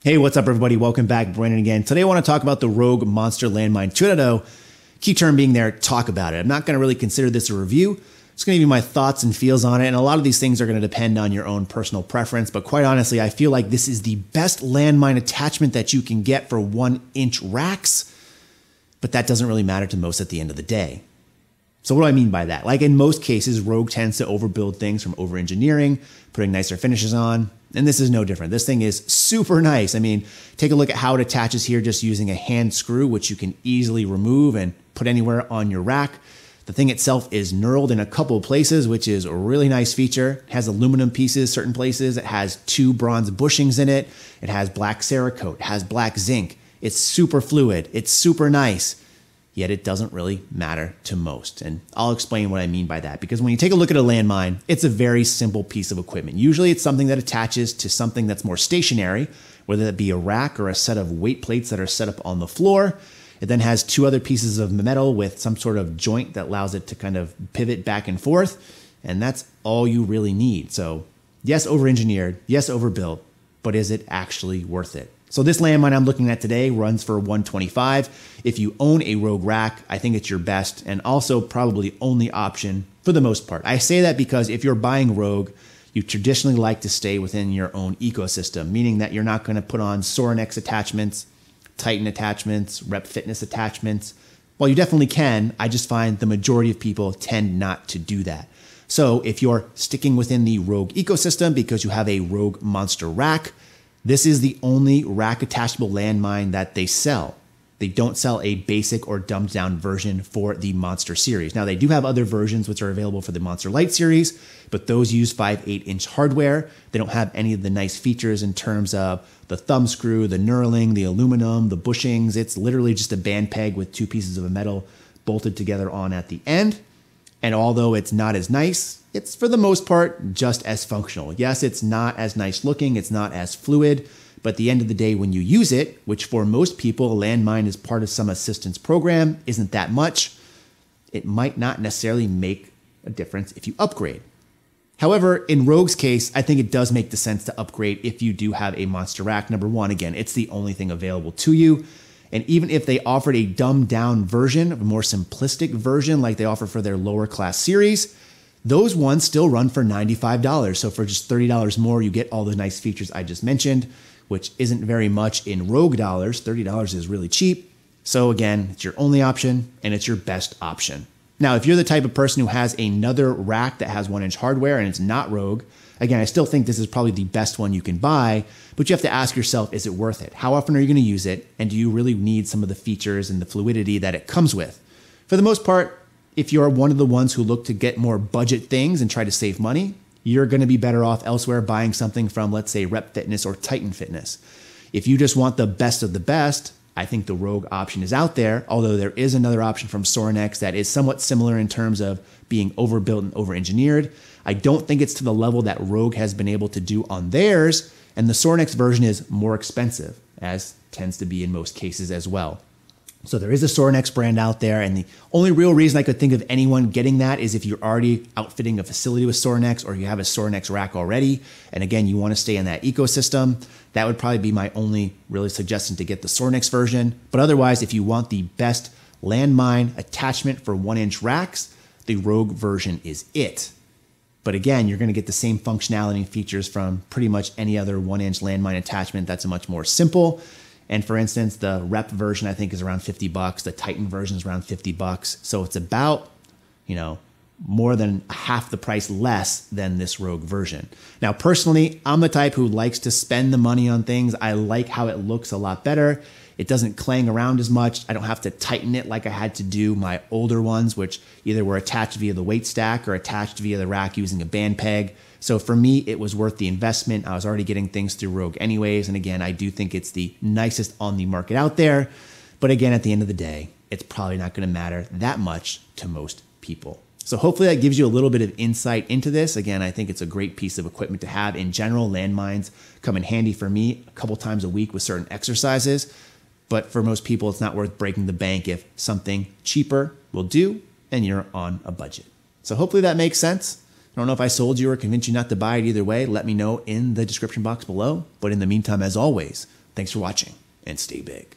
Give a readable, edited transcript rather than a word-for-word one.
Hey, what's up everybody? Welcome back. Brandon again. Today I want to talk about the Rogue Monster Landmine 2.0. Key term being there, talk about it. I'm not going to really consider this a review. It's going to give you my thoughts and feels on it, and a lot of these things are going to depend on your own personal preference, but quite honestly, I feel like this is the best landmine attachment that you can get for 1-inch racks, but that doesn't really matter to most at the end of the day. So what do I mean by that? Like in most cases, Rogue tends to overbuild things from over-engineering, putting nicer finishes on, and this is no different. This thing is super nice. I mean, take a look at how it attaches here just using a hand screw, which you can easily remove and put anywhere on your rack. The thing itself is knurled in a couple of places, which is a really nice feature. It has aluminum pieces certain places. It has 2 bronze bushings in it. It has black Cerakote. It has black zinc. It's super fluid. It's super nice. Yet it doesn't really matter to most. And I'll explain what I mean by that. Because when you take a look at a landmine, it's a very simple piece of equipment. Usually it's something that attaches to something that's more stationary, whether that be a rack or a set of weight plates that are set up on the floor. It then has 2 other pieces of metal with some sort of joint that allows it to kind of pivot back and forth. And that's all you really need. So yes, over-engineered, yes, overbuilt, but is it actually worth it? So this landmine I'm looking at today runs for $125. If you own a Rogue rack, I think it's your best and also probably only option for the most part. I say that because if you're buying Rogue, you traditionally like to stay within your own ecosystem, meaning that you're not going to put on Sorinex attachments, Titan attachments, Rep Fitness attachments. Well, you definitely can. I just find the majority of people tend not to do that. So if you're sticking within the Rogue ecosystem because you have a Rogue Monster rack, this is the only rack attachable landmine that they sell. They don't sell a basic or dumbed down version for the Monster series. Now they do have other versions which are available for the Monster Light series, but those use 5/8-inch hardware. They don't have any of the nice features in terms of the thumb screw, the knurling, the aluminum, the bushings. It's literally just a band peg with 2 pieces of metal bolted together on at the end. And although it's not as nice, it's for the most part just as functional. Yes, it's not as nice looking, it's not as fluid, but at the end of the day when you use it, which for most people a landmine is part of some assistance program, isn't that much, it might not necessarily make a difference if you upgrade. However, in Rogue's case, I think it does make the sense to upgrade if you do have a Monster rack. Number one, again, it's the only thing available to you. And even if they offered a dumbed down version, a more simplistic version like they offer for their lower class series, those ones still run for $95. So for just $30 more, you get all the nice features I just mentioned, which isn't very much in Rogue dollars. $30 is really cheap. So again, it's your only option and it's your best option. Now, if you're the type of person who has another rack that has 1-inch hardware and it's not Rogue, again, I still think this is probably the best one you can buy, but you have to ask yourself, is it worth it? How often are you going to use it? And do you really need some of the features and the fluidity that it comes with? For the most part, if you're one of the ones who look to get more budget things and try to save money, you're going to be better off elsewhere buying something from, let's say, Rep Fitness or Titan Fitness. If you just want the best of the best, I think the Rogue option is out there, although there is another option from Sorinex that is somewhat similar in terms of being overbuilt and over-engineered. I don't think it's to the level that Rogue has been able to do on theirs, and the Sorinex version is more expensive, as tends to be in most cases as well. So there is a Sorinex brand out there, and the only real reason I could think of anyone getting that is if you're already outfitting a facility with Sorinex or you have a Sorinex rack already, and again, you want to stay in that ecosystem. That would probably be my only really suggestion to get the Sorinex version. But otherwise, if you want the best landmine attachment for 1-inch racks, the Rogue version is it. But again, you're going to get the same functionality and features from pretty much any other 1-inch landmine attachment that's a much more simple. And for instance, the Rep version I think is around $50. The Titan version is around $50. So it's about, more than half the price less than this Rogue version. Now, personally, I'm the type who likes to spend the money on things. I like how it looks a lot better. It doesn't clang around as much. I don't have to tighten it like I had to do my older ones, which either were attached via the weight stack or attached via the rack using a band peg. So for me, it was worth the investment. I was already getting things through Rogue anyways. And again, I do think it's the nicest on the market out there. But again, at the end of the day, it's probably not going to matter that much to most people. So hopefully that gives you a little bit of insight into this. Again, I think it's a great piece of equipment to have. In general, landmines come in handy for me a couple times a week with certain exercises. But for most people, it's not worth breaking the bank if something cheaper will do and you're on a budget. So hopefully that makes sense. I don't know if I sold you or convinced you not to buy it either way. Let me know in the description box below. But in the meantime, as always, Thanks for watching, and stay big.